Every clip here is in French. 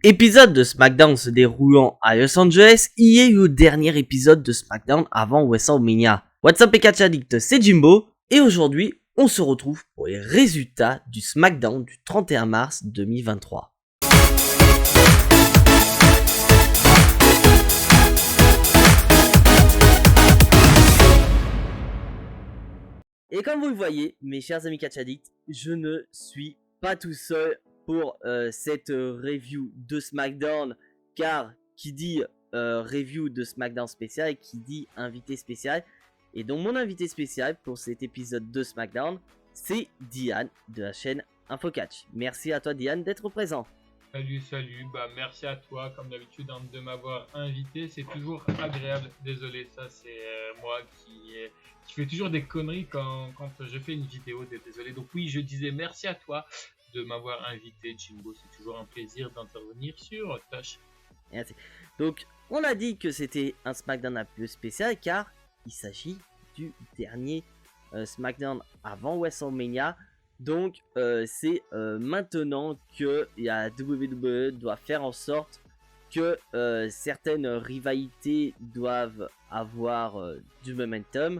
Épisode de SmackDown se déroulant à Los Angeles, il y a eu le dernier épisode de SmackDown avant WrestleMania. What's up les catch addicts, c'est Jimbo, et aujourd'hui, on se retrouve pour les résultats du SmackDown du 31 mars 2023. Et comme vous le voyez, mes chers amis catch addicts, je ne suis pas tout seul pour cette review de SmackDown, car qui dit review de SmackDown spécial, qui dit invité spécial, et donc mon invité spécial pour cet épisode de SmackDown, c'est Diane de la chaîne InfoCatch. Merci à toi Diane d'être présent. Salut, merci à toi comme d'habitude de m'avoir invité, c'est toujours agréable. Désolé, ça c'est moi qui fais toujours des conneries quand je fais une vidéo, désolé. Donc oui, je disais merci à toi de m'avoir invité Jimbo, c'est toujours un plaisir d'intervenir sur ta chaîne. Merci. Donc on a dit que c'était un SmackDown un peu spécial car il s'agit du dernier SmackDown avant WrestleMania. Donc c'est maintenant que la WWE doit faire en sorte que certaines rivalités doivent avoir du momentum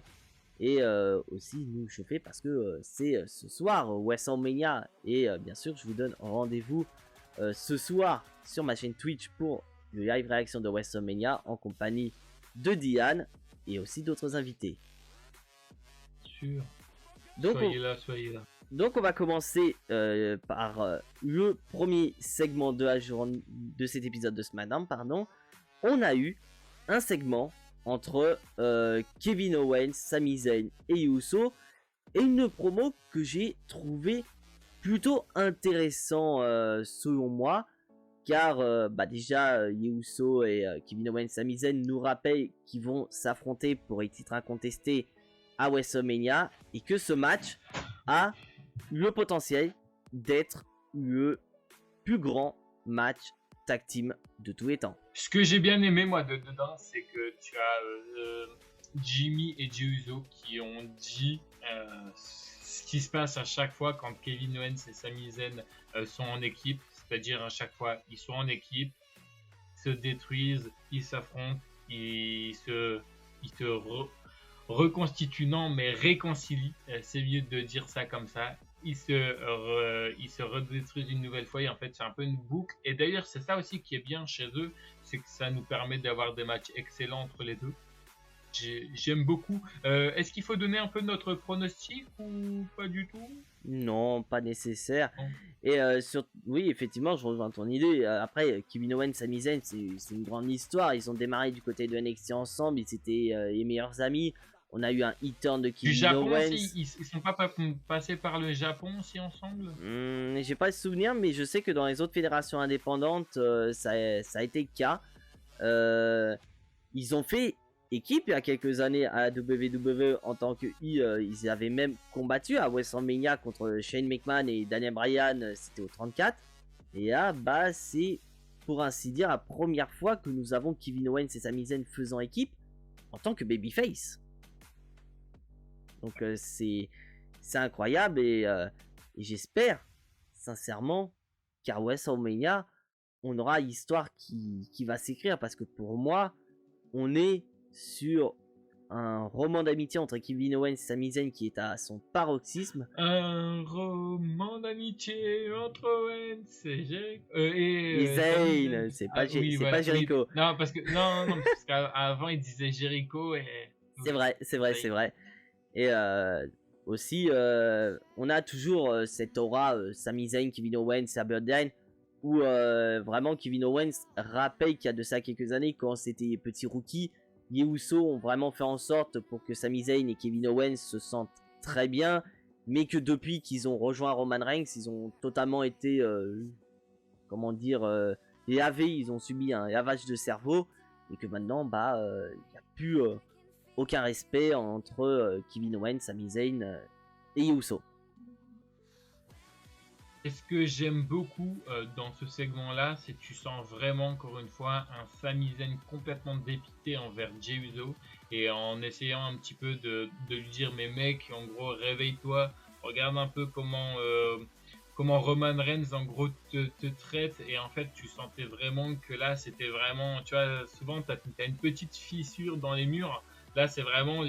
et aussi nous chauffer parce que c'est ce soir WrestleMania et bien sûr je vous donne rendez-vous ce soir sur ma chaîne Twitch pour le live réaction de WrestleMania en compagnie de Diane et aussi d'autres invités. Sûr. Donc soyez là. Donc on va commencer par le premier segment de cet épisode de SmackDown. On a eu un segment entre Kevin Owens, Sami Zayn et Uso et une promo que j'ai trouvé plutôt intéressant selon moi, car déjà Uso et Kevin Owens, Sami Zayn nous rappellent qu'ils vont s'affronter pour les titres incontestés à WrestleMania et que ce match a le potentiel d'être le plus grand match tag team de tous les temps. Ce que j'ai bien aimé moi dedans, c'est que tu as Jimmy et Jey Uso qui ont dit ce qui se passe à chaque fois quand Kevin Owens et Sami Zayn sont en équipe, c'est-à-dire à chaque fois ils sont en équipe, ils se détruisent, ils s'affrontent, ils se reconstituent, non mais réconcilient, c'est mieux de dire ça comme ça. Ils se redétruisent une nouvelle fois et en fait c'est un peu une boucle, et d'ailleurs c'est ça aussi qui est bien chez eux, c'est que ça nous permet d'avoir des matchs excellents entre les deux. J'aime beaucoup. Est-ce qu'il faut donner un peu notre pronostic ou pas du tout? Non, pas nécessaire. Non. Et oui, effectivement, je rejoins ton idée. Après, Kevin Owens, Sami Zayn, c'est une grande histoire. Ils ont démarré du côté de NXT ensemble. Ils étaient les meilleurs amis. On a eu un hit turn de Kevin Du Japon Owens. aussi, ils sont pas passés par le Japon aussi ensemble? J'ai pas le souvenir, mais je sais que dans les autres fédérations indépendantes, ça a été le cas. Ils ont fait équipe il y a quelques années à la WWE en tant que ils avaient même combattu à WrestleMania contre Shane McMahon et Daniel Bryan, c'était au 34. Et là, c'est pour ainsi dire la première fois que nous avons Kevin Owens et Sami Zayn faisant équipe en tant que babyface. Donc c'est incroyable et j'espère sincèrement qu'à WrestleMania on aura l'histoire qui va s'écrire, parce que pour moi on est sur un roman d'amitié entre Kevin Owens et Sami Zayn qui est à son paroxysme. Un roman d'amitié entre Owens et Zayn, c'est pas Jericho. Oui. Non, parce qu'avant il disait Jericho et... C'est vrai. Et aussi, on a toujours cette aura Sami Zayn, Kevin Owens, Bloodline, où vraiment Kevin Owens rappelle qu'il y a de ça quelques années, quand c'était petit rookie, les Usos ont vraiment fait en sorte pour que Sami Zayn et Kevin Owens se sentent très bien, mais que depuis qu'ils ont rejoint Roman Reigns, ils ont totalement été, lavés, ils ont subi un lavage de cerveau, et que maintenant, il n'y a plus aucun respect entre Kevin Owens, Sami Zayn et Uso. Et ce que j'aime beaucoup dans ce segment-là, c'est que tu sens vraiment, encore une fois, un Sami Zayn complètement dépité envers Jey Uso, et en essayant un petit peu de lui dire, mais mec, en gros, réveille-toi, regarde un peu comment comment Roman Reigns en gros te traite, et en fait tu sentais vraiment que là c'était vraiment, tu vois, souvent t'as une petite fissure dans les murs, là c'est vraiment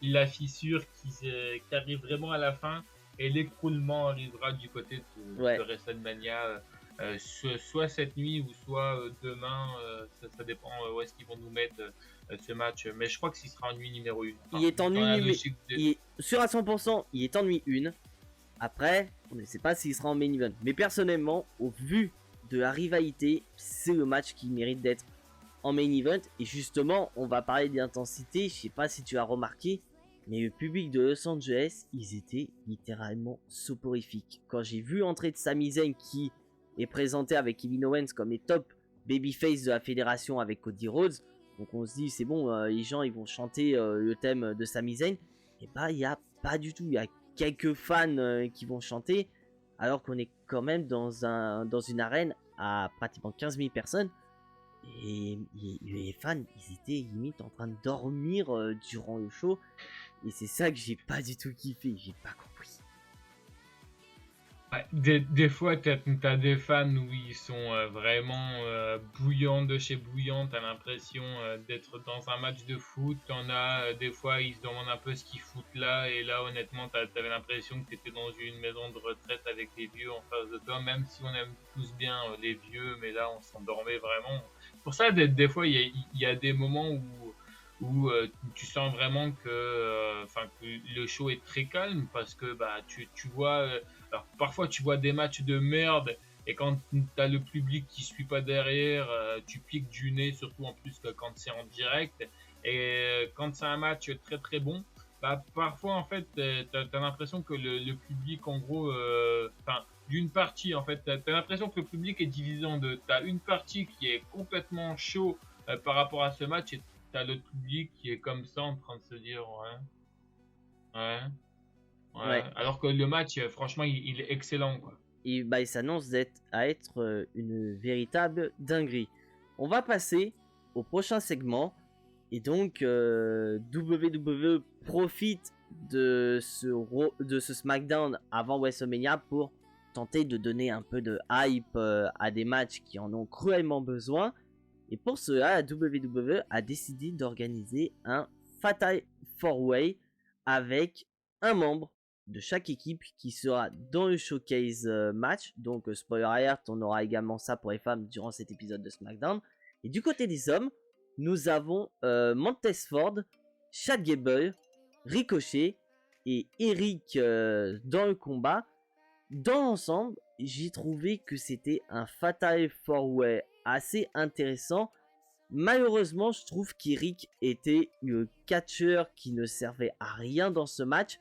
la fissure qui arrive vraiment à la fin, et l'écroulement arrivera du côté de Ouais. WrestleMania, soit cette nuit ou soit demain, ça dépend où est-ce qu'ils vont nous mettre ce match, mais je crois que ce sera en nuit numéro 1. Il est en dans la nuit, logique il est sûr à 100%, il est en nuit 1. Après, on ne sait pas s'il sera en main event. Mais personnellement, au vu de la rivalité, c'est le match qui mérite d'être en main event. Et justement, on va parler d'intensité. Je sais pas si tu as remarqué, mais le public de Los Angeles, ils étaient littéralement soporifiques. Quand j'ai vu entrer de Sami Zayn, qui est présenté avec Kevin Owens comme les top babyface de la fédération avec Cody Rhodes, donc on se dit c'est bon, les gens ils vont chanter le thème de Sami Zayn. Et bah il y a pas du tout, il y a quelques fans qui vont chanter, alors qu'on est quand même dans une arène à pratiquement 15 000 personnes. Et les fans, ils étaient limite en train de dormir durant le show. Et c'est ça que j'ai pas du tout kiffé, j'ai pas compris. Ouais, des fois, t'as des fans où ils sont vraiment bouillants de chez bouillants. T'as l'impression d'être dans un match de foot. T'en as des fois, ils se demandent un peu ce qu'ils foutent là. Et là, honnêtement, t'avais l'impression que t'étais dans une maison de retraite avec les vieux en face de toi. Même si on aime tous bien les vieux, mais là, on s'endormait vraiment. Pour ça, des fois, il y a des moments où tu sens vraiment que le show est très calme, parce que bah, tu vois. Alors, parfois, tu vois des matchs de merde, et quand tu as le public qui suit pas derrière, tu piques du nez, surtout en plus que quand c'est en direct. Et quand c'est un match très très bon, bah, parfois, en fait, tu as l'impression que le public, en gros, d'une partie, en fait, tu as l'impression que le public est divisé en deux. Tu as une partie qui est complètement chaud par rapport à ce match, et tu as l'autre public qui est comme ça en train de se dire, ouais, ouais. Ouais, Ouais. alors que le match, franchement, il est excellent, quoi. Et bah, il s'annonce à être une véritable dinguerie. On va passer au prochain segment. Et donc, WWE profite de ce SmackDown avant WrestleMania pour tenter de donner un peu de hype à des matchs qui en ont cruellement besoin. Et pour cela, la WWE a décidé d'organiser un Fatal 4-Way avec un membre de chaque équipe qui sera dans le showcase match. Donc, spoiler alert, on aura également ça pour les femmes durant cet épisode de SmackDown. Et du côté des hommes, nous avons Montez Ford, Chad Gable, Ricochet et Eric dans le combat. Dans l'ensemble, j'ai trouvé que c'était un Fatal 4-Way assez intéressant. Malheureusement, je trouve qu'Eric était le catcheur qui ne servait à rien dans ce match,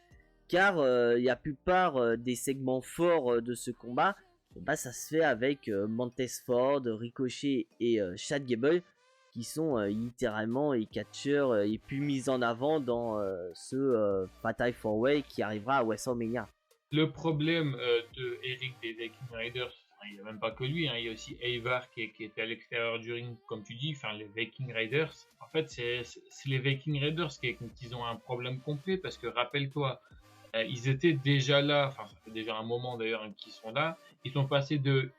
car la plupart des segments forts de ce combat, bah, ça se fait avec Montez Ford, Ricochet et Chad Gable, qui sont littéralement les catcheurs les plus mis en avant dans ce Fatal 4-Way qui arrivera à WrestleMania. Le problème de Eric des Viking Raiders, il n'y a même pas que lui, hein, il y a aussi Ivar qui était à l'extérieur du ring, comme tu dis, les Viking Raiders. En fait, c'est les Viking Raiders qui ont un problème complet, parce que rappelle-toi, ils étaient déjà là, ça fait déjà un moment d'ailleurs qu'ils sont là. Ils sont passés de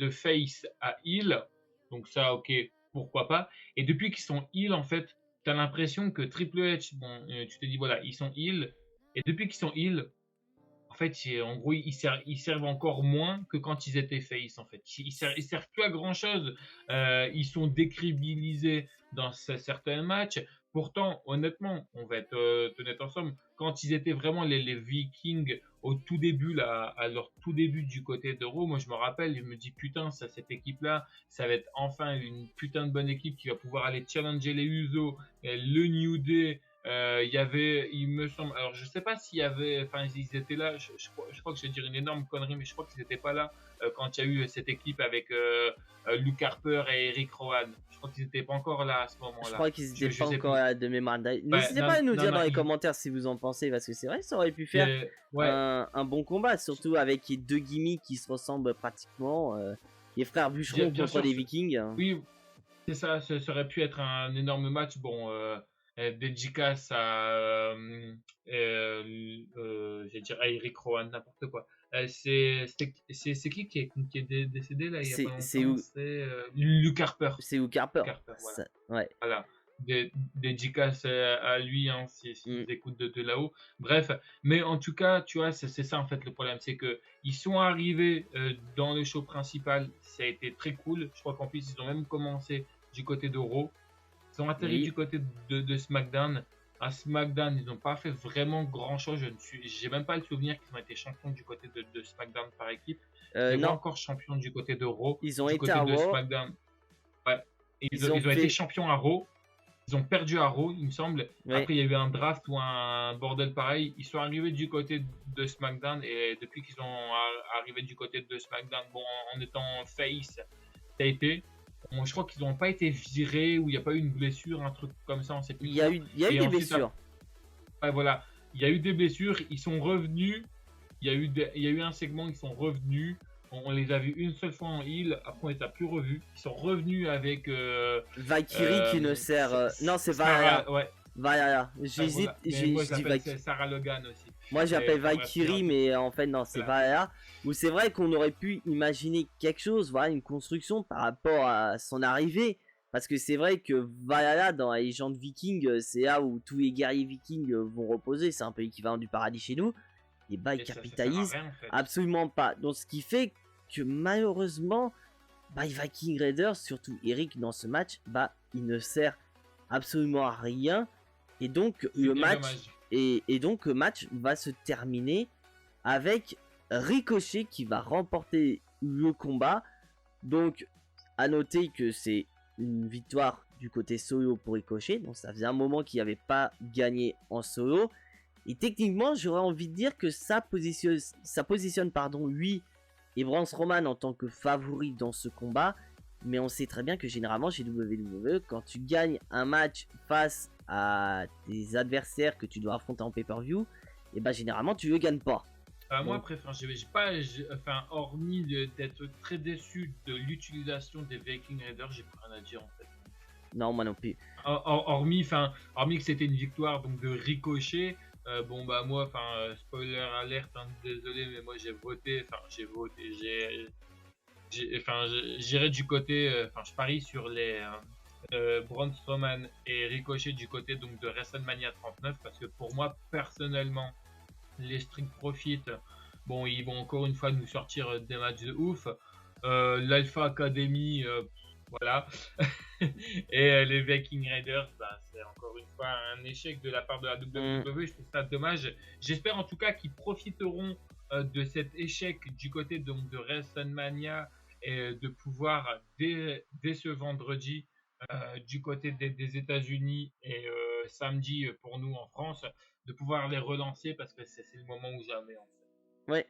face à heel, donc ça, ok, pourquoi pas. Et depuis qu'ils sont heel, en fait, tu as l'impression que Triple H, bon, tu te dis voilà, ils sont heel, et depuis qu'ils sont heel, en fait, en gros, ils servent encore moins que quand ils étaient face, en fait. Ils servent plus à grand chose. Ils sont décrédibilisés dans certains matchs. Pourtant, honnêtement, on va être honnête ensemble, quand ils étaient vraiment les Vikings au tout début, là, à leur tout début du côté de Raw, moi je me rappelle, je me dis putain, cette équipe-là, ça va être enfin une putain de bonne équipe qui va pouvoir aller challenger les Usos, le New Day. Il y avait, il me semble, alors je sais pas s'il y avait, ils étaient là, je crois que je vais dire une énorme connerie, mais je crois qu'ils n'étaient pas là quand il y a eu cette équipe avec Luke Harper et Eric Rowan. Je crois qu'ils n'étaient pas encore là à ce moment-là. Je crois qu'ils n'étaient Je pas sais encore plus. à de mémoire. Ouais, N'hésitez non, pas à nous non, dire non, dans les commentaires si vous en pensez, parce que c'est vrai que ça aurait pu faire ouais, un bon combat, surtout avec les deux gimmicks qui se ressemblent pratiquement. Les frères bûcherons bien contre sûr, les Vikings. oui, c'est ça, ça aurait pu être un énorme match. Bon, dédicace à, j'ai dire à Eric Rowan, n'importe quoi. C'est qui est décédé là il y a pas C'est longtemps? où C'est Luke Harper. C'est Luke Harper. Luke Harper, voilà. Ouais. Voilà. Dédicace à lui, hein, s'il Mm. écoute de là-haut. Bref, mais en tout cas, tu vois, c'est ça en fait le problème, c'est que ils sont arrivés dans le show principal, ça a été très cool. Je crois qu'en plus ils ont même commencé du côté de Raw, ils ont atterri Oui. du côté de SmackDown. À SmackDown, ils n'ont pas fait vraiment grand-chose. J'ai même pas le souvenir qu'ils ont été champions du côté de SmackDown par équipe. Je les vois Non, encore champions du côté de Raw, ils ont du été côté à de Raw. SmackDown. Ouais. Ils ont Ils ont fait- été champions à Raw. Ils ont perdu à Raw, il me semble. Ouais. Après, il y a eu un draft ou un bordel pareil. Ils sont arrivés du côté de SmackDown. Et depuis qu'ils sont arrivés du côté de SmackDown, bon, en étant face, ça a été. Bon, je crois qu'ils n'ont pas été virés ou il n'y a pas eu une blessure, un truc comme ça, on sait plus. Il y a eu Et des ensuite, blessures. ouais, voilà. Il y a eu des blessures, ils sont revenus. Il y a eu un segment, ils sont revenus. On les a vus une seule fois en heal, après on les a plus revus. Ils sont revenus avec Valkyrie qui ne sert. Non, c'est Sarah, Valhalla. ouais. Valhalla. Ouais, J'hésite. voilà. Mais J'ai moi, je je dis l'appelle Valkyrie. Sarah Logan aussi. Moi, j'appelle bref, Valkyrie, mais en fait, non, c'est Voilà. Valhalla. Où c'est vrai qu'on aurait pu imaginer quelque chose, voilà, une construction par rapport à son arrivée. Parce que c'est vrai que Valhalla, dans la légende viking, c'est là où tous les guerriers vikings vont reposer. C'est un peu l'équivalent du paradis chez nous. Et bah, ils Et ça sert à capitalisent rien, en fait. absolument pas. Donc, ce qui fait que malheureusement, bah, les Viking Raiders, surtout Eric dans ce match, bah, il ne sert absolument à rien. Et donc, C'est le bien match. dommage. Et donc le match va se terminer avec Ricochet qui va remporter le combat. Donc à noter que c'est une victoire du côté solo pour Ricochet. Donc ça faisait un moment qu'il n'avait pas gagné en solo. Et techniquement j'aurais envie de dire que ça positionne lui et Braun Strowman en tant que favori dans ce combat. Mais on sait très bien que généralement chez WWE, quand tu gagnes un match face à tes adversaires que tu dois affronter en pay-per-view, et bah généralement tu le gagnes pas. Moi, après, hormis d'être très déçu de l'utilisation des Viking Raiders, j'ai plus rien à dire en fait. Non, moi non plus. Hormis que c'était une victoire donc de Ricochet. Bon bah moi, spoiler alerte, hein, désolé, mais moi j'irai du côté, je parie sur les Braun Strowman et Ricochet du côté donc de WrestleMania 39 parce que pour moi personnellement les Street Profits, bon ils vont encore une fois nous sortir des matchs de ouf. L'Alpha Academy, voilà. Et les Viking Raiders, bah, c'est encore une fois un échec de la part de la WWE. Je trouve ça dommage. J'espère en tout cas qu'ils profiteront de cet échec du côté donc de WrestleMania et de pouvoir dès ce vendredi du côté des États-Unis et samedi pour nous en France, de pouvoir les relancer parce que c'est le moment où jamais en fait. Ouais.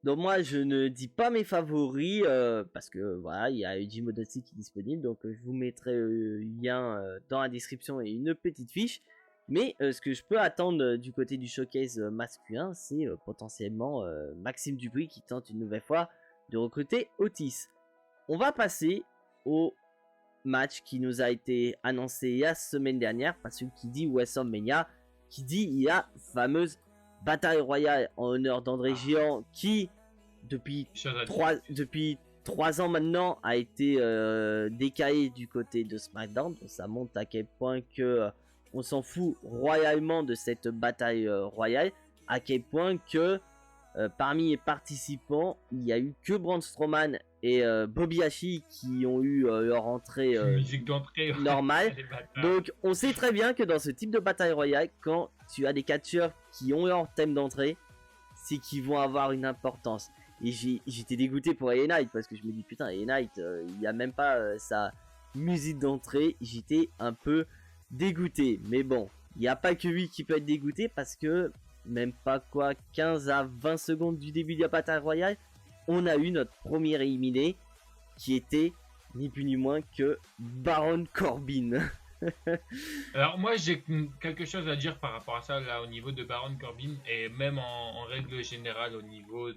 Donc moi je ne dis pas mes favoris parce que voilà, il y a Eiji Modesty qui est disponible, donc je vous mettrai le lien dans la description et une petite fiche. Mais ce que je peux attendre du côté du showcase masculin, c'est potentiellement Maxime Dupri qui tente une nouvelle fois de recruter Otis. On va passer au match qui nous a été annoncé la semaine dernière, parce que qui dit WrestleMania, qui dit il y a fameuse bataille royale en honneur d'André Géant qui depuis 3 ans maintenant a été décalé du côté de SmackDown. Donc ça montre à quel point que on s'en fout royalement de cette bataille royale, à quel point que parmi les participants il y a eu que Braun Strowman et Bobby Lashley qui ont eu leur entrée musique d'entrée normale. Donc on sait très bien que dans ce type de bataille royale, quand tu as des catcheurs qui ont leur thème d'entrée, c'est qu'ils vont avoir une importance. Et j'étais dégoûté pour AEW Knight parce que je me dis putain, AEW Knight il n'y a même pas sa musique d'entrée. J'étais un peu dégoûté. Mais bon, il n'y a pas que lui qui peut être dégoûté parce que même pas 15 à 20 secondes du début de la bataille royale, on a eu notre premier éliminé qui était ni plus ni moins que Baron Corbin. Alors moi j'ai quelque chose à dire par rapport à ça là au niveau de Baron Corbin et même en règle générale au niveau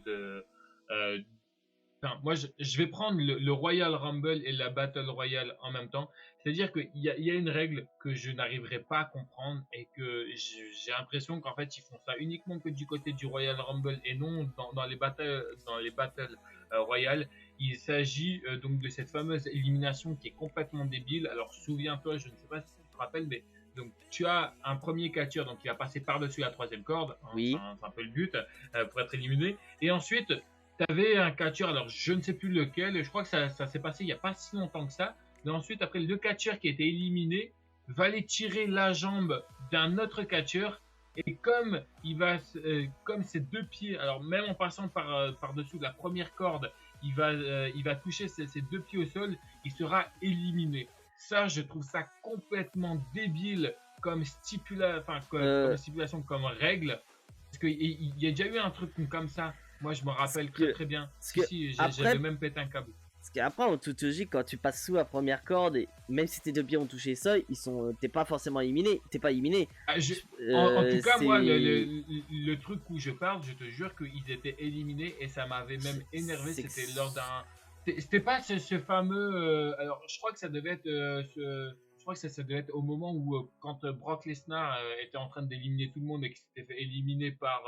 enfin, moi, je vais prendre le Royal Rumble et la Battle Royale en même temps. C'est-à-dire qu'il y a une règle que je n'arriverai pas à comprendre et que j'ai l'impression qu'en fait, ils font ça uniquement que du côté du Royal Rumble et non dans les battles royales. Il s'agit donc de cette fameuse élimination qui est complètement débile. Alors, souviens-toi, je ne sais pas si tu te rappelles, mais donc tu as un premier catcheur, donc il va passer par-dessus la troisième corde, hein, Oui. c'est un peu le but pour être éliminé. Et ensuite, tu avais un catcheur, alors je ne sais plus lequel, je crois que ça s'est passé il n'y a pas si longtemps que ça. Mais ensuite, après, le catcheur qui a été éliminé va aller tirer la jambe d'un autre catcheur. Et comme comme ses deux pieds, alors même en passant par-dessous de la première corde, il va toucher ses deux pieds au sol, il sera éliminé. Ça, je trouve ça complètement débile comme stipulation, comme règle. Parce qu'il y a déjà eu un truc comme ça. Moi, je me rappelle très bien. J'avais même pété un câble. Parce qu'après, en toute logique, quand tu passes sous la première corde, et même si tes deux pieds ont touché le sol, t'es pas forcément éliminé. T'es pas éliminé. En tout cas, moi, le truc où je parle, je te jure qu'ils étaient éliminés et ça m'avait même énervé. C'était lors d'un. C'était pas ce fameux. Alors, je crois que ça devait être. Je crois que ça devait être au moment où, quand Brock Lesnar était en train d'éliminer tout le monde et qu'il s'était fait éliminer par.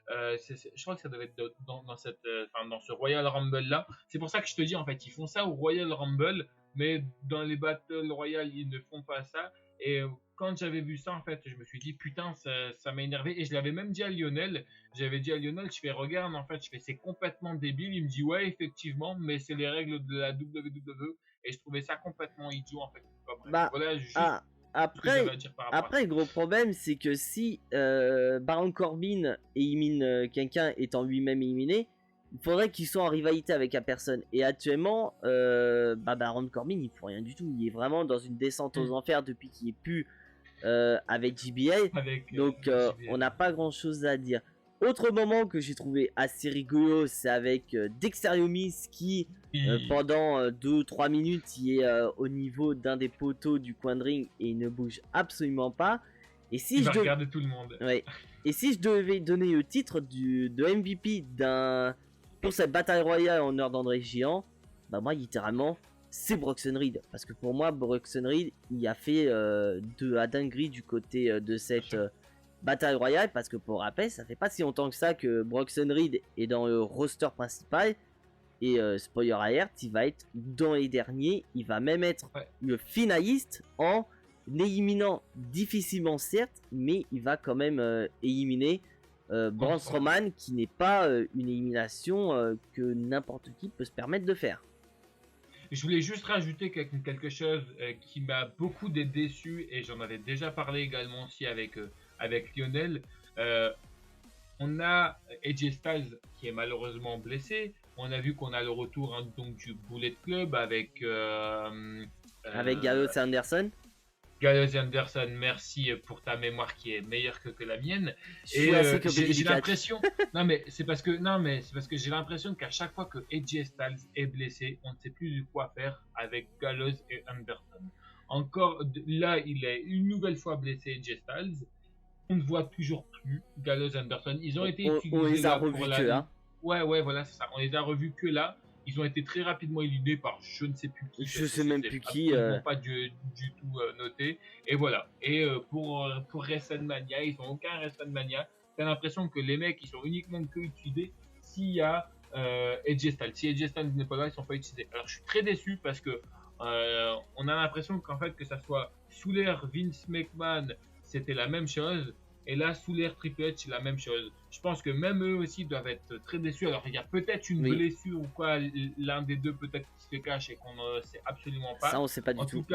Je crois que ça devait être dans ce Royal Rumble là. C'est pour ça que je te dis, en fait, ils font ça au Royal Rumble, mais dans les Battle Royale, ils ne font pas ça. Et quand j'avais vu ça, en fait, je me suis dit, putain, ça m'a énervé. Et je l'avais même dit à Lionel. J'avais dit à Lionel, je fais, regarde, en fait, c'est complètement débile. Il me dit, ouais, effectivement, mais c'est les règles de la WWE. Et je trouvais ça complètement idiot, en fait. Bah, voilà, juste après, le gros problème, c'est que si Baron Corbin élimine quelqu'un étant lui-même éliminé, il faudrait qu'il soit en rivalité avec la personne. Et actuellement, Baron Corbin, il ne faut rien du tout. Il est vraiment dans une descente aux enfers depuis qu'il est plus avec JBL. Donc, on n'a pas grand-chose à dire. Autre moment que j'ai trouvé assez rigolo, c'est avec Dexter Lumis qui, pendant 2-3 minutes, il est au niveau d'un des poteaux du coin de ring et il ne bouge absolument pas. Et si il va regarder tout le monde. Ouais. Et si je devais donner le titre de MVP pour cette bataille royale en honneur d'André Géant, bah moi littéralement c'est Bronson Reed, parce que pour moi Bronson Reed il a fait de la dinguerie du côté de cette bataille royale, parce que pour rappel ça fait pas si longtemps que ça que Bronson Reed est dans le roster principal et spoiler alert, il va être dans les derniers, il va même être le finaliste en éliminant difficilement certes, mais il va quand même éliminer Braun Strowman, qui n'est pas une élimination que n'importe qui peut se permettre de faire. Je voulais juste rajouter quelque chose qui m'a beaucoup déçu, et j'en avais déjà parlé également aussi avec Lionel. On a AJ Styles qui est malheureusement blessé. On a vu qu'on a le retour donc du Bullet Club avec Gallows Anderson. Gallows Anderson, merci pour ta mémoire qui est meilleure que la mienne. Et j'ai l'impression, c'est parce que j'ai l'impression qu'à chaque fois que AJ Styles est blessé, on ne sait plus quoi faire avec Gallows et Anderson. Encore là, il est une nouvelle fois blessé, AJ Styles. On ne voit toujours plus Gallows Anderson. Ils ont été utilisés on les a revus que là. Ouais, voilà, c'est ça. On les a revus que là. Ils ont été très rapidement éliminés par je ne sais plus qui. Je sais même plus qui. Pas du tout noté. Et voilà. Et pour WrestleMania, ils n'ont aucun WrestleMania. T'as l'impression que les mecs, ils sont uniquement que utilisés s'il y a AJ Styles. Si AJ Styles n'est pas là, ils sont pas utilisés. Alors je suis très déçu parce que on a l'impression qu'en fait, que ça soit sous l'ère Vince McMahon, c'était la même chose. Et là, sous l'ère Triple H, c'est la même chose. Je pense que même eux aussi doivent être très déçus. Alors, il y a peut-être une blessure ou quoi, l'un des deux peut-être qui se cache et qu'on ne sait absolument pas. Ça, on ne sait pas du tout.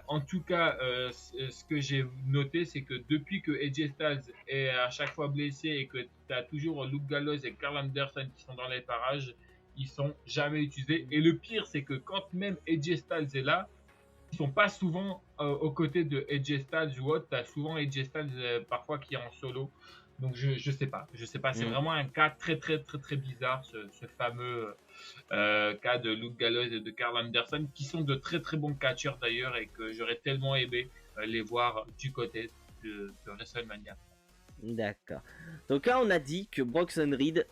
En tout cas, ce que j'ai noté, c'est que depuis que AJ Styles est à chaque fois blessé et que tu as toujours Luke Gallows et Karl Anderson qui sont dans les parages, ils sont jamais utilisés. Et le pire, c'est que quand même AJ Styles est là, ils sont pas souvent aux côtés de AJ Styles ou autre. T'as souvent AJ Styles parfois qui est en solo. Donc je sais pas. C'est vraiment un cas très bizarre, ce fameux cas de Luke Gallows et de Karl Anderson, qui sont de très bons catcheurs d'ailleurs, et que j'aurais tellement aimé les voir du côté de WrestleMania. D'accord. Donc là on a dit que Bronson Reed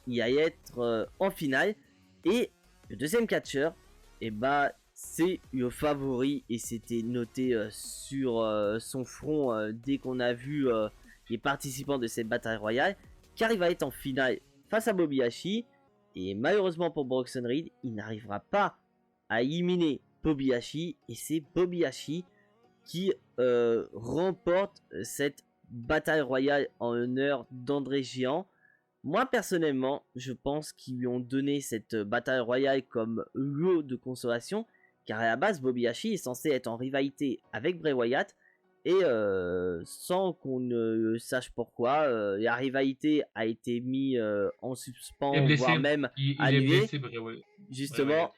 y allait être en finale. Et le deuxième catcheur, et bah c'est le favori et c'était noté sur son front dès qu'on a vu les participants de cette bataille royale, car il va être en finale face à Bobby Hashi. Et malheureusement pour Bronson Reed, il n'arrivera pas à éliminer Bobby Hashi. Et c'est Bobby Hashi qui remporte cette bataille royale en l'honneur d'André Géant. Moi personnellement, je pense qu'ils lui ont donné cette bataille royale comme lot de consolation, car à la base Bobby Hashi est censé être en rivalité avec Bray Wyatt, et sans qu'on ne sache pourquoi, la rivalité a été mise en Il est suspens, voire blessé. même Il est annulée. blessé, Bray Wyatt. Justement,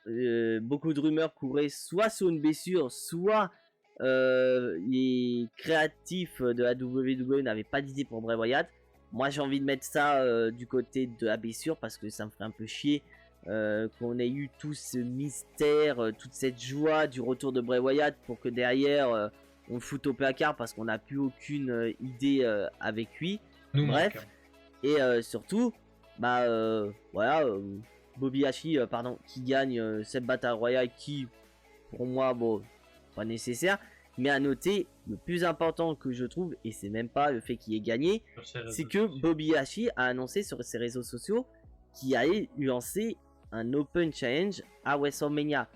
beaucoup de rumeurs couraient soit sur une blessure, soit les créatifs de la WWE n'avaient pas d'idée pour Bray Wyatt. Moi j'ai envie de mettre ça du côté de la blessure parce que ça me ferait un peu chier qu'on ait eu tout ce mystère, toute cette joie du retour de Bray Wyatt pour que derrière on le foute au placard parce qu'on n'a plus aucune idée avec lui. Nous Bref, manque. et surtout, bah voilà, Bobby Hashi qui gagne cette bataille royale qui, pour moi, bon, pas nécessaire. Mais à noter, le plus important que je trouve, et c'est même pas le fait qu'il ait gagné, c'est que Bobby Hashi a annoncé sur ses réseaux sociaux qu'il allait lancer un Open Challenge à WrestleMania.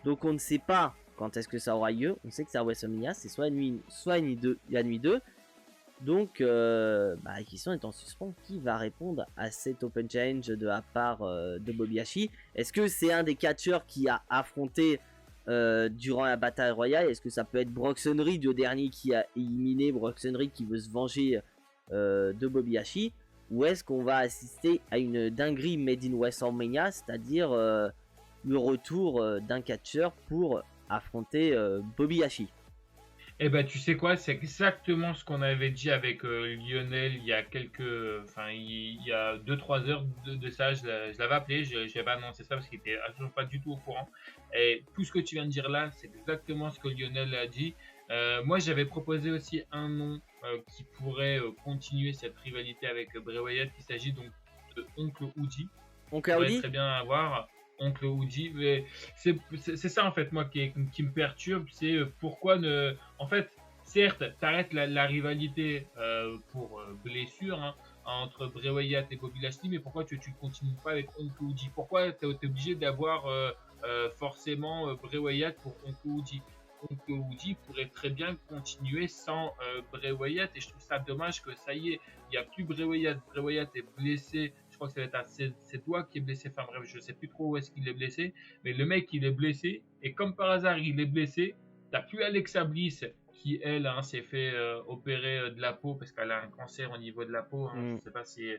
Donc on ne sait pas quand est-ce que ça aura lieu. On sait que c'est à WrestleMania, c'est soit la nuit 2. Donc la question est en suspens. Qui va répondre à cet Open Challenge de la part de Bobby Hashi? Est-ce que c'est un des catcheurs qui a affronté durant la bataille royale? Est-ce que ça peut être Bronson Reed, le dernier qui a éliminé Bronson Reed, qui veut se venger de Bobby Hashi? Ou est-ce qu'on va assister à une dinguerie made in WrestleMania, c'est-à-dire le retour d'un catcheur pour affronter Bobby Hashi? Eh ben, tu sais quoi, c'est exactement ce qu'on avait dit avec Lionel il y a il y a 2-3 heures de ça. Je l'avais appelé, je n'avais pas annoncé ça parce qu'il était absolument pas du tout au courant. Et tout ce que tu viens de dire là, c'est exactement ce que Lionel a dit. Moi, j'avais proposé aussi un nom qui pourrait continuer cette rivalité avec Bray Wyatt. Il s'agit donc de Oncle Howdy. Oncle On pourrait Howdy? très bien avoir Oncle Woody, mais c'est ça en fait moi qui me perturbe, c'est pourquoi ne... En fait, certes, t'arrêtes la rivalité pour blessure hein, entre Bray Wyatt et Bobby Lashley, mais pourquoi tu continues pas avec Oncle Woody? Pourquoi t'es obligé d'avoir forcément Bray Wyatt pour Oncle Woody? Oncle Woody pourrait très bien continuer sans Bray Wyatt, et je trouve ça dommage que ça y est, il n'y a plus Bray Wyatt. Bray Wyatt est blessé. Je crois que ça va être à ses doigts qui est blessé. Enfin bref, je sais plus trop où est-ce qu'il est blessé. Mais le mec, il est blessé. Et comme par hasard, il est blessé. T'as plus Alexa Bliss qui, elle, hein, s'est fait opérer de la peau parce qu'elle a un cancer au niveau de la peau. Hein. Je sais pas si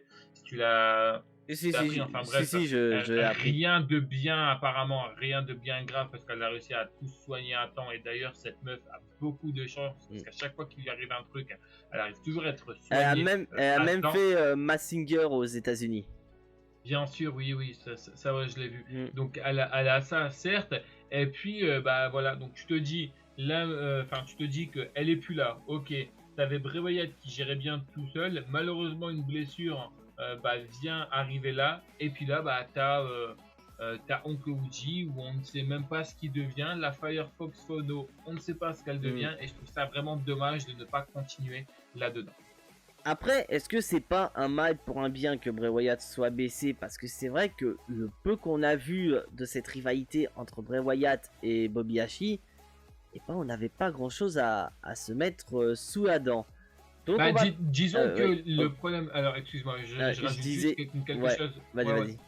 tu l'as appris. Enfin bref, je l'ai appris. Rien de bien, apparemment, rien de bien grave parce qu'elle a réussi à tout soigner à temps. Et d'ailleurs, cette meuf a beaucoup de chance parce qu'à chaque fois qu'il lui arrive un truc, elle arrive toujours à être soignée. Elle a même fait Mask Singer aux États-Unis. Bien sûr, oui, ça ouais, je l'ai vu. Donc elle a ça, certes. Et puis bah voilà, donc tu te dis là, tu te dis que elle est plus là. Ok, t'avais Bray Wyatt qui gérait bien tout seul. Malheureusement, une blessure vient arriver là. Et puis là, bah t'as Oncle Woody où on ne sait même pas ce qu'il devient. La Firefox Phono, on ne sait pas ce qu'elle devient. Et je trouve ça vraiment dommage de ne pas continuer là-dedans. Après, est-ce que c'est pas un mal pour un bien que Bray Wyatt soit baissé? Parce que c'est vrai que le peu qu'on a vu de cette rivalité entre Bray Wyatt et Bobby Hashi, et on n'avait pas grand chose à se mettre sous la dent. Donc disons que le problème. Alors, excuse-moi, je rajoute juste quelque chose. Vas-y.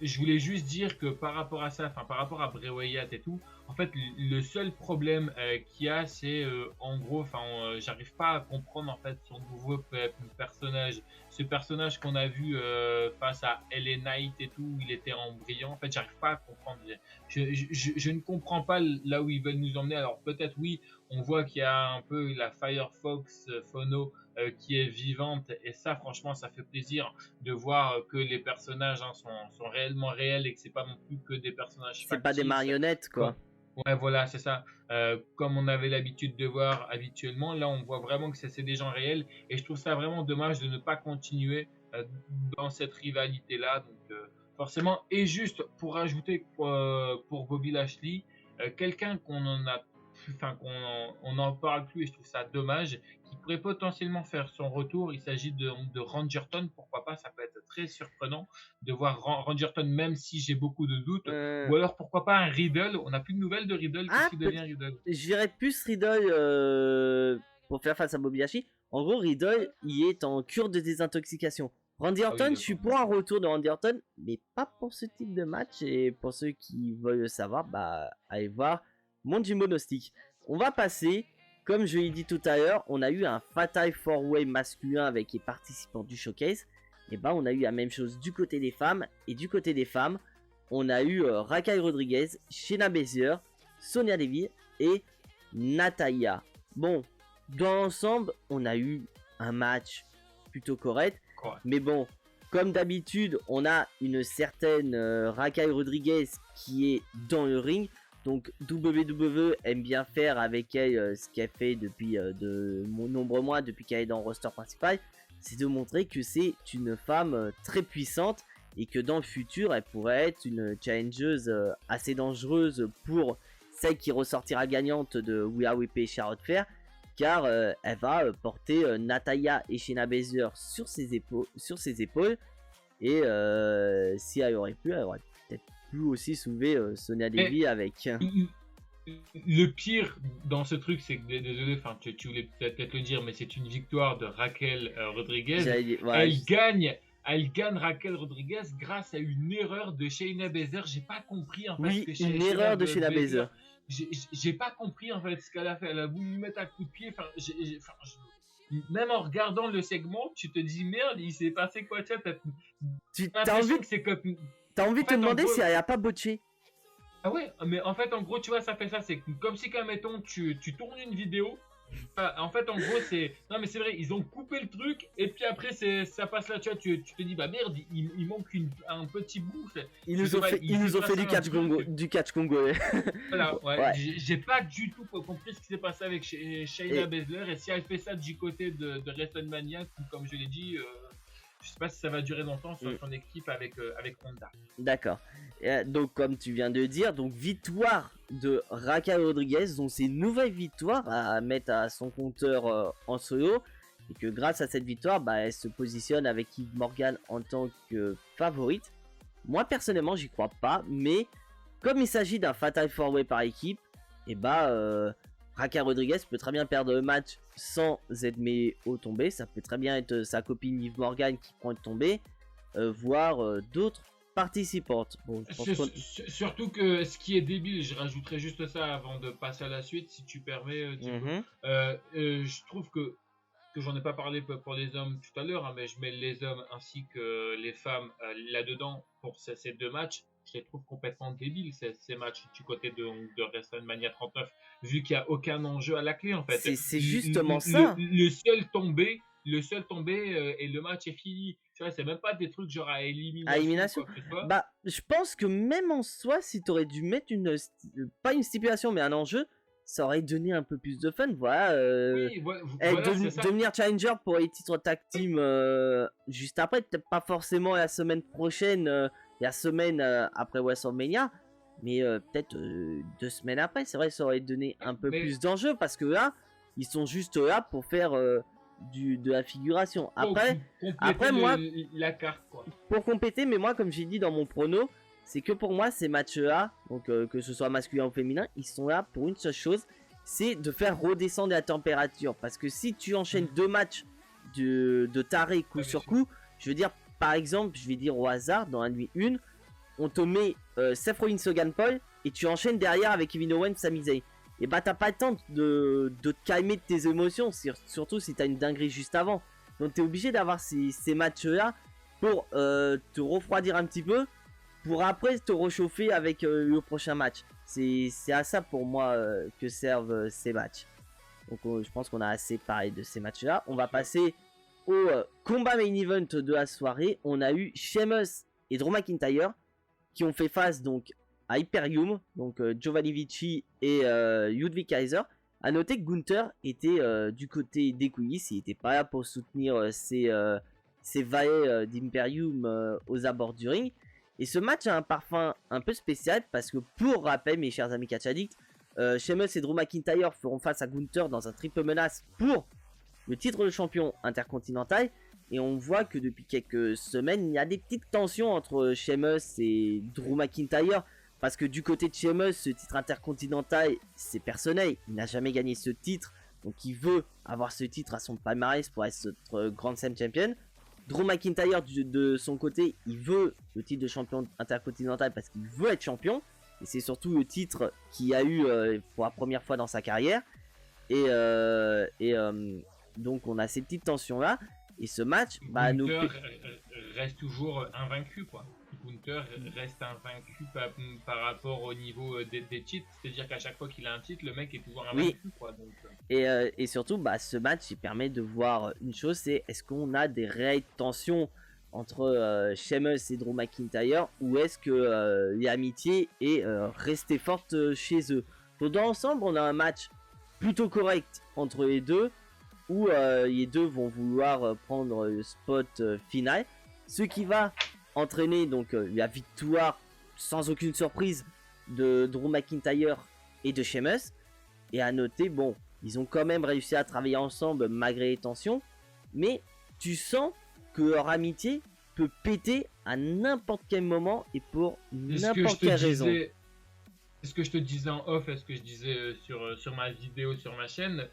Je voulais juste dire que par rapport à ça, par rapport à Bray Wyatt et tout, en fait, le seul problème qu'il y a, c'est en gros, j'arrive pas à comprendre en fait son nouveau personnage. Ce personnage qu'on a vu face à LA Knight et tout, où il était en brillant. En fait, j'arrive pas à comprendre. Je ne comprends pas là où ils veulent nous emmener. Alors peut-être oui, on voit qu'il y a un peu la Firefox Phono qui est vivante, et ça franchement ça fait plaisir de voir que les personnages hein, sont réellement réels et que c'est pas non plus que des personnages factices. C'est pas des marionnettes quoi. Ouais voilà c'est ça, comme on avait l'habitude de voir habituellement, là on voit vraiment que c'est des gens réels, et je trouve ça vraiment dommage de ne pas continuer dans cette rivalité là. Donc forcément. Et juste pour rajouter pour Bobby Lashley, quelqu'un qu'on en a enfin qu'on en parle plus et je trouve ça dommage, qui pourrait potentiellement faire son retour. Il s'agit de Rangerton, pourquoi pas, ça peut être très surprenant de voir Rangerton, même si j'ai beaucoup de doutes. Ou alors pourquoi pas un Riddle, on n'a plus de nouvelles de Riddle, qu'est-ce qui devient Riddle? J'irais plus Riddle pour faire face à Bobby Lashley. En gros, Riddle, il est en cure de désintoxication. Randy Orton, je suis pour un retour de Randy Orton, mais pas pour ce type de match. Et pour ceux qui veulent le savoir, bah, allez voir mon Jimbo Stick. On va passer, comme je l'ai dit tout à l'heure, on a eu un Fatal 4-Way masculin avec les participants du showcase. Et bah, on a eu la même chose du côté des femmes. Et du côté des femmes, on a eu Raquel Rodriguez, Shayna Baszler, Sonya Deville et Natalya. Bon, dans l'ensemble, on a eu un match plutôt correct. Mais bon, comme d'habitude, on a une certaine Raquel Rodriguez qui est dans le ring. Donc WWE aime bien faire avec elle ce qu'elle fait depuis de nombreux mois, depuis qu'elle est dans le roster principal. C'est de montrer que c'est une femme très puissante et que dans le futur, elle pourrait être une challengeuse assez dangereuse pour celle qui ressortira gagnante de We Are WP Charlotte Flair. Car elle va porter Natalya et Shayna Baszler sur ses épaules. Et si elle aurait pu, elle aurait peut-être pu aussi soulever Sonya Deville avec... Le pire dans ce truc, c'est que, désolé, tu voulais peut-être le dire, mais c'est une victoire de Raquel Rodriguez. Elle gagne Raquel Rodriguez grâce à une erreur de Shayna Baszler. J'ai pas compris en fait. Oui, une erreur de Shayna Baszler. J'ai pas compris en fait ce qu'elle a fait. Elle a voulu lui mettre un coup de pied. Même en regardant le segment, tu te dis merde, il s'est passé quoi? Tu as envie de te demander si elle a pas botché. Ah ouais, mais en fait, en gros, tu vois, ça fait ça. C'est comme si, quand mettons, tu tournes une vidéo. En fait, en gros, c'est. Non, mais c'est vrai, ils ont coupé le truc. Et puis après, ça passe là, tu vois. Tu te dis, bah merde, il manque un petit bout. Ils nous ont fait du catch congolais. Voilà, ouais. J'ai pas du tout compris ce qui s'est passé avec Shayna Baszler. Et si elle fait ça du côté de WrestleMania, comme je l'ai dit. Je sais pas si ça va durer longtemps sur son équipe avec Ronda. D'accord. Donc comme tu viens de dire, donc victoire de Raquel Rodriguez, donc c'est une nouvelle victoire à mettre à son compteur en solo. Et que grâce à cette victoire, bah, elle se positionne avec Liv Morgan en tant que favorite. Moi personnellement j'y crois pas, mais comme il s'agit d'un Fatal 4-Way par équipe, et bah Raquel Rodriguez peut très bien perdre le match sans être mis au tombé. Ça peut très bien être sa copine Liv Morgan qui prend le tombé, voire d'autres participantes. Bon, surtout que ce qui est débile, je rajouterai juste ça avant de passer à la suite, si tu permets. Je trouve que j'en ai pas parlé pour les hommes tout à l'heure, hein, mais je mets les hommes ainsi que les femmes là-dedans pour ces deux matchs. Je les trouve complètement débiles, ces matchs du côté de WrestleMania 39, vu qu'il n'y a aucun enjeu à la clé en fait. C'est justement ça. Le seul tombé et le match est fini. Tu vois, c'est même pas des trucs genre à élimination. Bah, je pense que même en soi, si tu aurais dû mettre pas une stipulation, mais un enjeu, ça aurait donné un peu plus de fun. Voilà. Devenir challenger pour les titres tag team juste après, peut-être pas forcément la semaine prochaine. La semaine après WrestleMania, mais peut-être 2 semaines après, c'est vrai, ça aurait donné un peu plus d'enjeu parce que là, ils sont juste là pour faire de la figuration. Après moi, la carte, quoi. Pour compléter, mais moi, comme j'ai dit dans mon prono, c'est que pour moi, ces matchs-là, donc que ce soit masculin ou féminin, ils sont là pour une seule chose, c'est de faire redescendre la température. Parce que si tu enchaînes 2 matchs de taré coup sur coup, je veux dire, par exemple, je vais dire au hasard, dans la nuit 1, on te met Seth Rollins, Logan Paul, et tu enchaînes derrière avec Kevin Owens, Sami Zayn. Et bah t'as pas le temps de te calmer de tes émotions, surtout si t'as une dinguerie juste avant. Donc t'es obligé d'avoir ces matchs-là pour te refroidir un petit peu, pour après te réchauffer avec le prochain match. C'est à ça pour moi que servent ces matchs. Donc je pense qu'on a assez parlé de ces matchs-là. On va passer au combat main event de la soirée. On a eu Sheamus et Drew McIntyre qui ont fait face donc à Hyperium, donc Giovanni Vinci et Ludwig Kaiser. A noter que Gunther était du côté des coulisses, il n'était pas là pour soutenir ses valets d'Imperium aux abords du ring. Et ce match a un parfum un peu spécial parce que, pour rappel, mes chers amis catch addicts, Sheamus et Drew McIntyre feront face à Gunther dans un triple menace pour le titre de champion intercontinental. Et on voit que depuis quelques semaines, il y a des petites tensions entre Sheamus et Drew McIntyre. Parce que du côté de Sheamus, ce titre intercontinental, c'est personnel. Il n'a jamais gagné ce titre. Donc il veut avoir ce titre à son palmarès pour être notre Grand Slam Champion. Drew McIntyre, de son côté, il veut le titre de champion intercontinental parce qu'il veut être champion. Et c'est surtout le titre qu'il a eu pour la première fois dans sa carrière. Et donc on a ces petites tensions-là. Et ce match, Gunther reste toujours invaincu, quoi. Gunther reste invaincu par rapport au niveau des titres. C'est-à-dire qu'à chaque fois qu'il a un titre, le mec est toujours invaincu, oui. quoi. Donc, et surtout, ce match, il permet de voir une chose, c'est est-ce qu'on a des réelles tensions entre Sheamus et Drew McIntyre, ou est-ce que l'amitié est restée forte chez eux. Donc dans l'ensemble, on a un match plutôt correct entre les deux, où les deux vont vouloir prendre le spot final, ce qui va entraîner donc la victoire sans aucune surprise de Drew McIntyre et de Sheamus. Et à noter, bon, ils ont quand même réussi à travailler ensemble malgré les tensions, mais tu sens que leur amitié peut péter à n'importe quel moment et pour n'importe quelle raison. Est-ce que je te disais en off, est-ce que je disais sur ma vidéo, sur ma chaîne,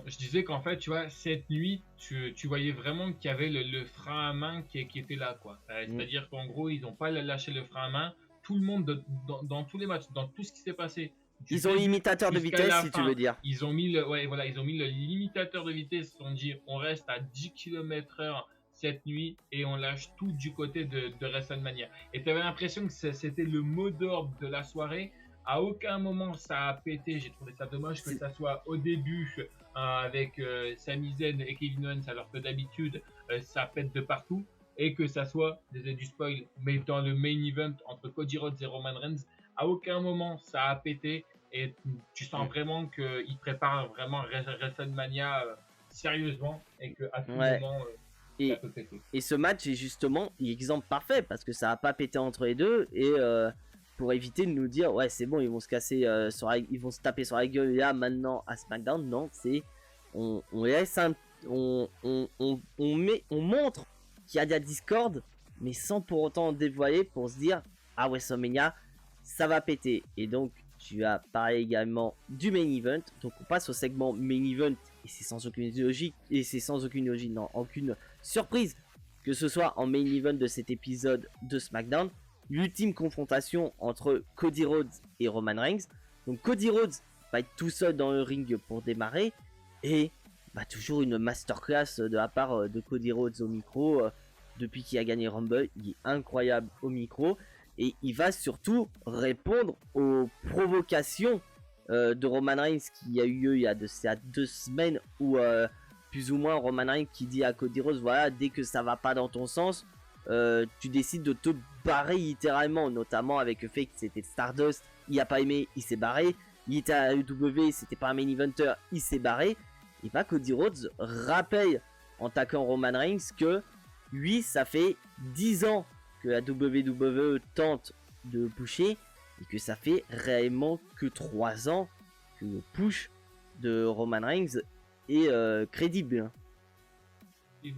je disais qu'en fait, tu vois, cette nuit, tu voyais vraiment qu'il y avait le frein à main qui était là, quoi. C'est-à-dire qu'en gros, ils n'ont pas lâché le frein à main. Tout le monde, dans tous les matchs, dans tout ce qui s'est passé. Ils ont l'imitateur de vitesse, si tu veux dire. Ils ont mis le limitateur de vitesse. Ils ont dit, on reste à 10 km/h cette nuit et on lâche tout du côté de WrestleMania. Et tu avais l'impression que c'était le mot d'ordre de la soirée. À aucun moment ça a pété. J'ai trouvé ça dommage que ça soit au début avec Sami Zayn et Kevin Owens, alors que d'habitude ça pète de partout, et que ça soit, désolé du spoil, mais dans le main event entre Cody Rhodes et Roman Reigns, à aucun moment ça a pété, et tu sens vraiment qu'ils préparent vraiment WrestleMania sérieusement, et qu'à tout moment ça peut péter. Et ce match est justement l'exemple parfait, parce que ça n'a pas pété entre les deux, et pour éviter de nous dire ouais c'est bon, ils vont se casser ils vont se taper sur la gueule là maintenant à SmackDown. Non, c'est on laisse on montre qu'il y a de la discorde, mais sans pour autant dévoiler, pour se dire à WrestleMania ça va péter. Et donc tu as parlé également du main event, donc on passe au segment main event, et c'est sans aucune logique, non, aucune surprise que ce soit en main event de cet épisode de SmackDown. L'ultime confrontation entre Cody Rhodes et Roman Reigns. Donc Cody Rhodes va être tout seul dans le ring pour démarrer, et toujours une masterclass de la part de Cody Rhodes au micro. Depuis qu'il a gagné Rumble, il est incroyable au micro, et il va surtout répondre aux provocations de Roman Reigns qui a eu lieu il y a 2 semaines, où plus ou moins Roman Reigns qui dit à Cody Rhodes, voilà, dès que ça va pas dans ton sens, tu décides de te barrer littéralement, notamment avec le fait que c'était Stardust, il a pas aimé, il s'est barré. Il était à AEW, c'était pas un main eventer, il s'est barré. Et Cody Rhodes rappelle en attaquant Roman Reigns que lui, ça fait 10 ans que la WWE tente de pusher, et que ça fait réellement que 3 ans que le push de Roman Reigns est crédible.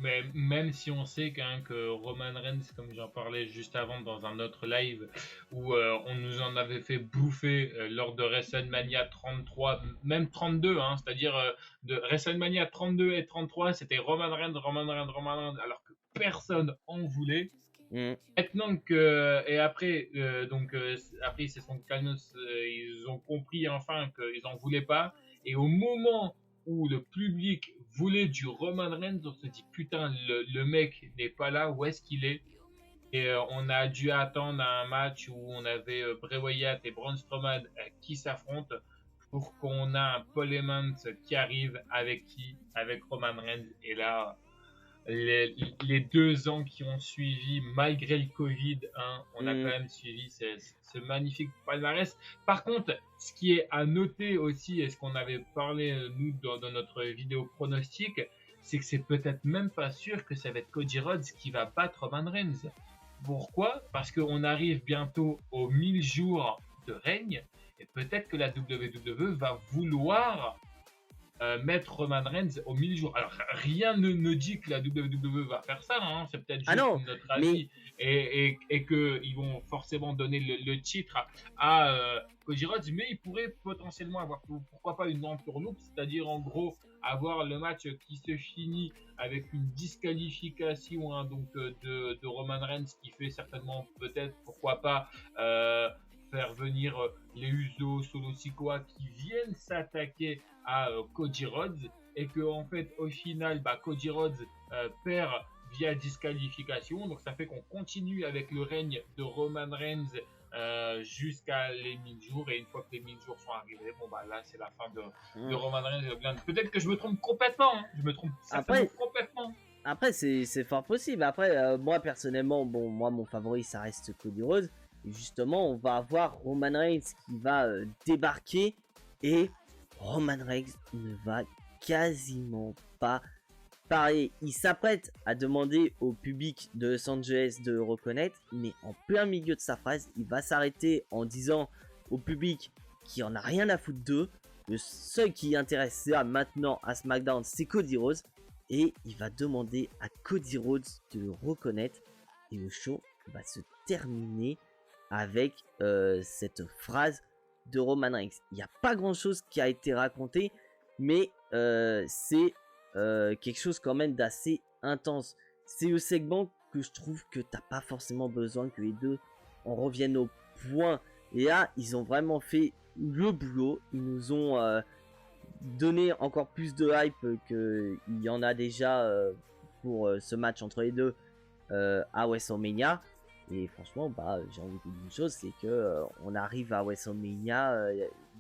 Mais même si on sait que Roman Reigns, comme j'en parlais juste avant dans un autre live, où on nous en avait fait bouffer lors de WrestleMania 33, même 32, c'est-à-dire de WrestleMania 32 et 33, c'était Roman Reigns, alors que personne en voulait. Maintenant et après, après ils se sont calmés, ils ont compris enfin qu'ils en voulaient pas, et au moment où le public voulait du Roman Reigns, on se dit putain, le mec n'est pas là, où est-ce qu'il est? Et on a dû attendre un match où on avait Bray Wyatt et Braun Strowman qui s'affrontent, pour qu'on a un Paul Heyman qui arrive avec Roman Reigns. Et là, les 2 ans qui ont suivi, malgré le Covid, on a quand même suivi ce magnifique palmarès. Par contre, ce qui est à noter aussi, et ce qu'on avait parlé nous dans notre vidéo pronostic, c'est que c'est peut-être même pas sûr que ça va être Cody Rhodes qui va battre Roman Reigns. Pourquoi? Parce qu'on arrive bientôt aux 1000 jours de règne et peut-être que la WWE va vouloir mettre Roman Reigns aux 1000 jours. Alors, rien ne dit que la WWE va faire ça, hein, c'est peut-être Ah juste non, notre mais avis et qu'ils vont forcément donner le titre à Cody Rhodes, mais ils pourraient potentiellement avoir, pourquoi pas, une entourloupe, c'est-à-dire en gros avoir le match qui se finit avec une disqualification hein, donc de Roman Reigns qui fait certainement peut-être, pourquoi pas, faire venir les Usos, Solo Sikoa qui viennent s'attaquer à Cody Rhodes et que en fait au final Cody Rhodes perd via disqualification, donc ça fait qu'on continue avec le règne de Roman Reigns jusqu'à les 1000 jours et une fois que les 1000 jours sont arrivés, bon là c'est la fin de Roman Reigns. Peut-être que je me trompe complètement, hein. Je me trompe certainement complètement. Après c'est fort possible. Après moi personnellement, bon moi mon favori ça reste Cody Rhodes. Et justement on va avoir Roman Reigns qui va débarquer et Roman Reigns ne va quasiment pas parler. Il s'apprête à demander au public de Los Angeles de reconnaître, mais en plein milieu de sa phrase, il va s'arrêter en disant au public qu'il en a rien à foutre d'eux. Le seul qui intéresse là maintenant à SmackDown, c'est Cody Rhodes. Et il va demander à Cody Rhodes de le reconnaître. Et le show va se terminer avec cette phrase de Roman Reigns. Il n'y a pas grand chose qui a été raconté, mais c'est quelque chose quand même d'assez intense. C'est le segment que je trouve que t'as pas forcément besoin que les deux en reviennent au point. Et là, ils ont vraiment fait le boulot. Ils nous ont donné encore plus de hype qu'il y en a déjà pour ce match entre les deux à WrestleMania. Et franchement, j'ai envie de dire une chose, c'est que on arrive à WrestleMania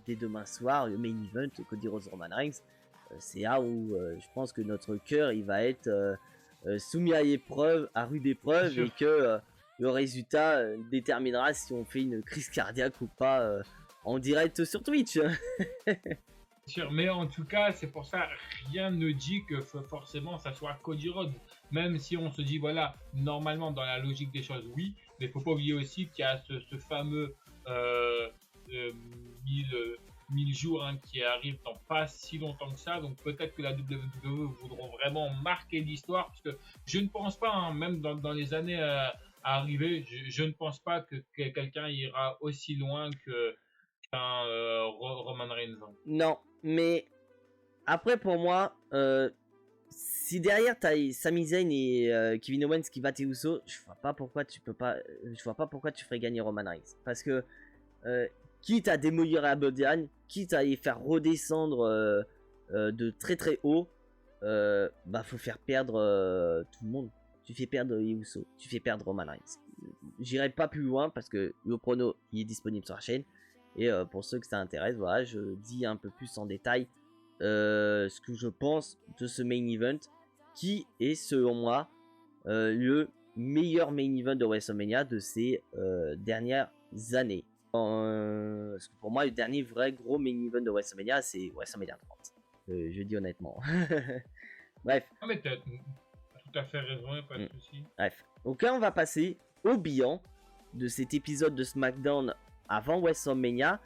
dès demain soir, le main event, Cody Rhodes Roman Reigns. C'est là où je pense que notre cœur il va être soumis à rude épreuve et que le résultat déterminera si on fait une crise cardiaque ou pas en direct sur Twitch. Sûr, mais en tout cas, c'est pour ça, rien ne dit que forcément ça soit Cody Rhodes. Même si on se dit, voilà, normalement dans la logique des choses, oui, mais il ne faut pas oublier aussi qu'il y a ce fameux 1000 jours hein, qui arrive dans pas si longtemps que ça. Donc peut-être que la WWE voudront vraiment marquer l'histoire, parce que je ne pense pas, hein, même dans les années à arriver, je ne pense pas que quelqu'un ira aussi loin qu'un Roman Reigns. Non, mais après pour moi, si derrière t'as Sami Zayn et Kevin Owens qui battent les Usos, je vois pas pourquoi tu ferais gagner Roman Reigns. Parce que quitte à démolir la Bloodline, quitte à les faire redescendre de très très haut, faut faire perdre tout le monde. Tu fais perdre les Usos, tu fais perdre Roman Reigns. J'irai pas plus loin parce que le prono il est disponible sur la chaîne. Et pour ceux que ça intéresse, voilà, je dis un peu plus en détail ce que je pense de ce main event qui est selon moi le meilleur main event de WrestleMania de ces dernières années. Parce que pour moi le dernier vrai gros main event de WrestleMania c'est WrestleMania 30. Je dis honnêtement. Bref. Non mais t'as tout à fait raison, pas de soucis. Bref. Donc là on va passer au bilan de cet épisode de SmackDown avant WrestleMania.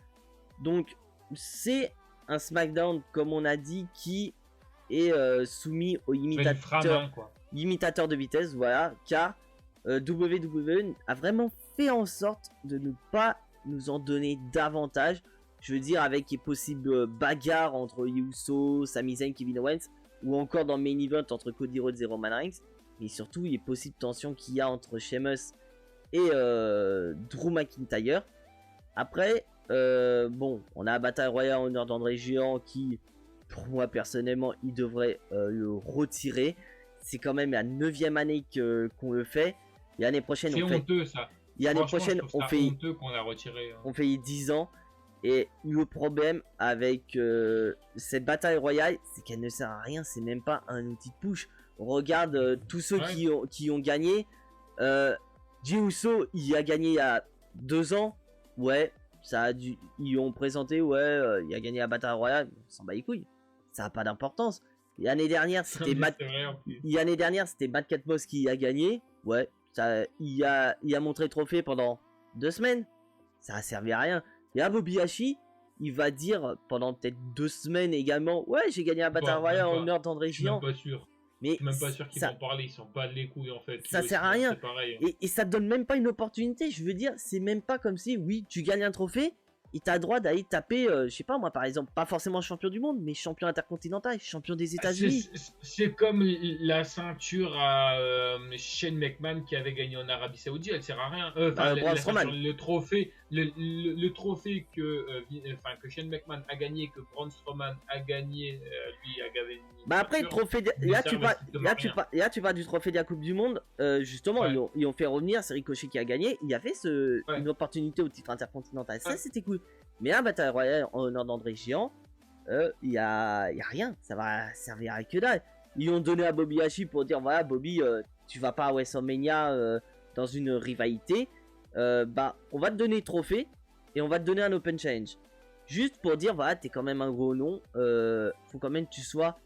Donc c'est un SmackDown comme on a dit qui est soumis aux imitateurs de vitesse, voilà, car WWE a vraiment fait en sorte de ne pas nous en donner davantage. Je veux dire avec les possibles bagarres entre Usos, Sami Zayn, Kevin Owens, ou encore dans le main event entre Cody Rhodes et Roman Reigns, mais surtout les possibles tensions qu'il y a entre Sheamus et Drew McIntyre. Après, on a Bataille Royale en honneur d'André Géant qui, pour moi personnellement, il devrait le retirer. C'est quand même la 9e année qu'on le fait. Et l'année prochaine, c'est honteux ça. Et l'année prochaine, on fait honteux qu'on l'a retiré. Hein. On fait 10 ans. Et le problème avec cette Bataille Royale, c'est qu'elle ne sert à rien. C'est même pas un outil de push. On regarde tous ceux qui ont gagné. Jey Uso, il a gagné il y a 2 ans. Ouais, ils ont présenté, il a gagné la Bataille Royale. On s'en bat les couilles. Ça n'a pas d'importance. L'année dernière, c'était Matt Catboss qui a gagné. Ouais, il a montré trophée pendant 2 semaines. Ça a servi à rien. Et à Bobiashi, il va dire pendant peut-être 2 semaines également, ouais, j'ai gagné un Battle Royale en honneur d'André Je suis même Géant. pas sûr. Mais Je suis même pas sûr qu'ils vont en parler, ils sont pas les couilles en fait. Ça sert à Lui aussi, rien. c'est pareil, hein. Et ça te donne même pas une opportunité. Je veux dire, c'est même pas comme si, oui, tu gagnes un trophée et t'as le droit d'aller taper, je sais pas moi, par exemple, pas forcément champion du monde, mais champion intercontinental, champion des États-Unis. C'est comme la ceinture à Shane McMahon qui avait gagné en Arabie Saoudite, elle sert à rien. Le trophée, le trophée que Shane McMahon a gagné, que Braun Strowman a gagné, lui a gagné. Bah après, trophée, là tu parles du trophée de la Coupe du Monde. Justement, Ouais. ils ont fait revenir, c'est Ricochet qui a gagné. Il y avait une opportunité au titre intercontinental. Ça, c'était cool. Mais un Battle Royale en honneur d'André Géant, il y a rien. Ça va servir à que dalle. Ils ont donné à Bobby Hashi pour dire voilà, Bobby, tu vas pas à WrestleMania dans une rivalité. Bah, on va te donner le trophée et on va te donner un Open Challenge. Juste pour dire voilà, t'es quand même un gros nom. Faut quand même que tu sois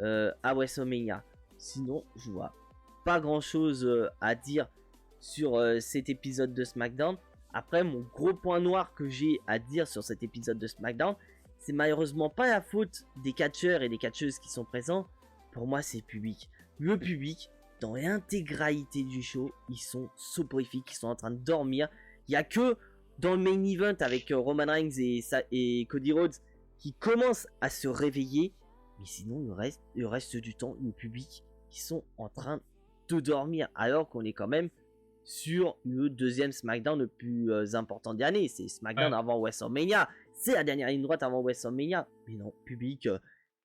à WrestleMania. Sinon, je vois pas grand chose à dire sur cet épisode de SmackDown. Après, mon gros point noir que j'ai à dire sur cet épisode de SmackDown, c'est malheureusement pas la faute des catcheurs et des catcheuses qui sont présents. Pour moi, c'est le public. Le public, dans l'intégralité du show, ils sont soporifiques, ils sont en train de dormir. Il y a que dans le main event avec Roman Reigns et Cody Rhodes qui commencent à se réveiller. Mais sinon, le reste du temps, le public, ils sont en train de dormir. Alors qu'on est quand même sur le deuxième SmackDown le plus important de l'année. C'est SmackDown avant WrestleMania. C'est la dernière ligne droite avant WrestleMania. Mais non, le public,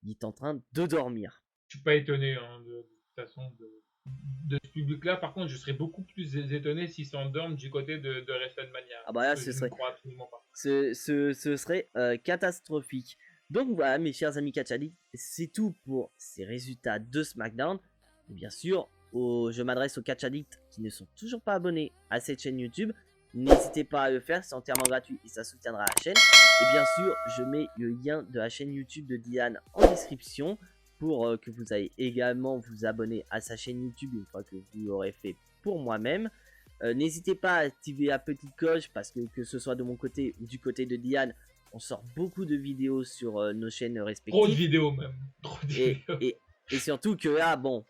il est en train de dormir. Je suis pas étonné de toute façon de ce public-là. Par contre, je serais beaucoup plus étonné s'ils s'endorment du côté de WrestleMania. Ah bah là, ce serait, ce serait catastrophique. Donc voilà, mes chers amis Catch Addicts, c'est tout pour ces résultats de SmackDown. Et bien sûr, je m'adresse aux Catch Addicts qui ne sont toujours pas abonnés à cette chaîne YouTube. N'hésitez pas à le faire, c'est entièrement gratuit et ça soutiendra la chaîne. Et bien sûr, je mets le lien de la chaîne YouTube de Diane en description pour que vous ayez également vous abonner à sa chaîne YouTube une fois que vous l'aurez fait pour moi-même. N'hésitez pas à activer la petite cloche parce que ce soit de mon côté ou du côté de Diane, on sort beaucoup de vidéos sur nos chaînes respectives. Trop de vidéos même. Trop de vidéos. Et surtout que là, bon,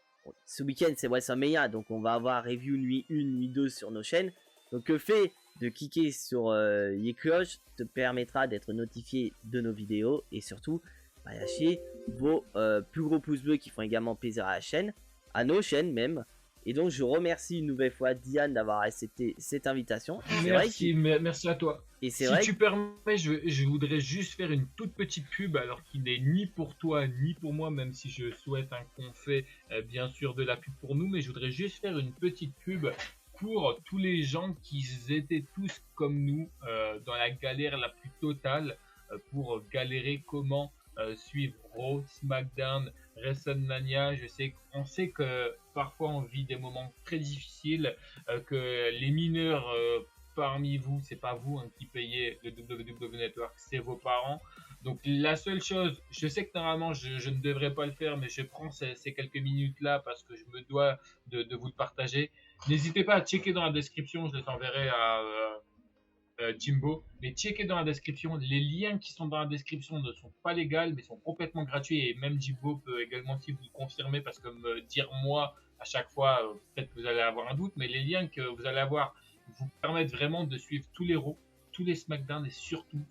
ce week-end c'est WrestleMania, donc on va avoir review nuit 1, nuit 2 sur nos chaînes. Donc le fait de cliquer sur les cloches te permettra d'être notifié de nos vidéos et surtout lâcher vos plus gros pouces bleus qui font également plaisir à la chaîne, à nos chaînes même. Et donc je remercie une nouvelle fois Diane d'avoir accepté cette invitation. Merci à toi. Et si tu permets, je voudrais juste faire une toute petite pub, alors qu'il n'est ni pour toi ni pour moi, même si je souhaite qu'on fait bien sûr de la pub pour nous, mais je voudrais juste faire une petite pub pour tous les gens qui étaient tous comme nous dans la galère la plus totale pour galérer comment suivre Raw, SmackDown, WrestleMania. On sait que parfois on vit des moments très difficiles, que les mineurs parmi vous, c'est pas vous qui payez le WWE Network, c'est vos parents. Donc la seule chose, je sais que normalement je ne devrais pas le faire, mais je prends ces quelques minutes là parce que je me dois de vous le partager. N'hésitez pas à checker dans la description, je les enverrai à Jimbo, mais checkez dans la description. Les liens qui sont dans la description ne sont pas légaux, mais sont complètement gratuits. Et même Jimbo peut également si vous le confirmer, parce que me dire moi à chaque fois, peut-être que vous allez avoir un doute, mais les liens que vous allez avoir vous permettent vraiment de suivre tous les Raw, tous les SmackDown et surtout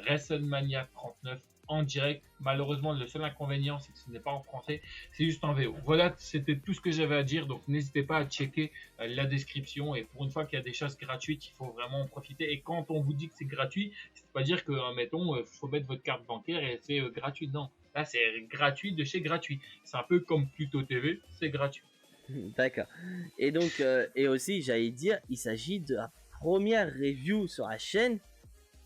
WrestleMania 39 en direct. Malheureusement, le seul inconvénient, c'est que ce n'est pas en français, c'est juste en VO. Voilà, c'était tout ce que j'avais à dire, donc n'hésitez pas à checker la description. Et pour une fois qu'il y a des choses gratuites, il faut vraiment en profiter. Et quand on vous dit que c'est gratuit, c'est pas dire que, mettons, faut mettre votre carte bancaire et c'est gratuit. Non, là, c'est gratuit de chez gratuit. C'est un peu comme Pluto TV, c'est gratuit. D'accord. Et donc, et aussi, j'allais dire, il s'agit de la première review sur la chaîne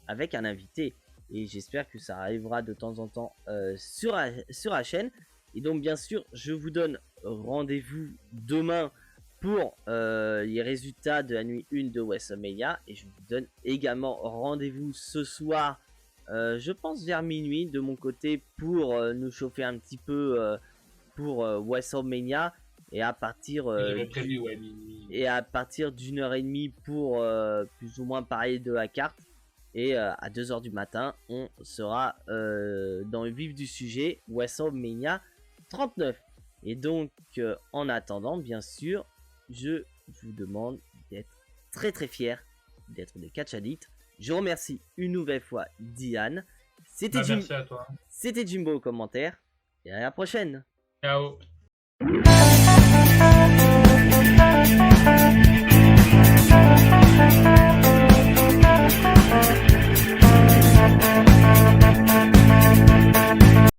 avec un invité. Et j'espère que ça arrivera de temps en temps sur la chaîne. Et donc bien sûr, je vous donne rendez-vous demain pour les résultats de la nuit 1 de WrestleMania. Et je vous donne également rendez-vous ce soir, je pense vers minuit de mon côté, pour nous chauffer un petit peu pour WrestleMania. Et à partir, J'avais prévu, ouais, minuit. et à partir d'1h30 pour plus ou moins parler de la carte. Et à 2h du matin, on sera dans le vif du sujet, WrestleMania 39. Et donc, en attendant, bien sûr, je vous demande d'être très très fier d'être de Catch Addict. Je remercie une nouvelle fois Diane. C'était Merci à toi. C'était Jimbo au commentaire. Et à la prochaine. Ciao.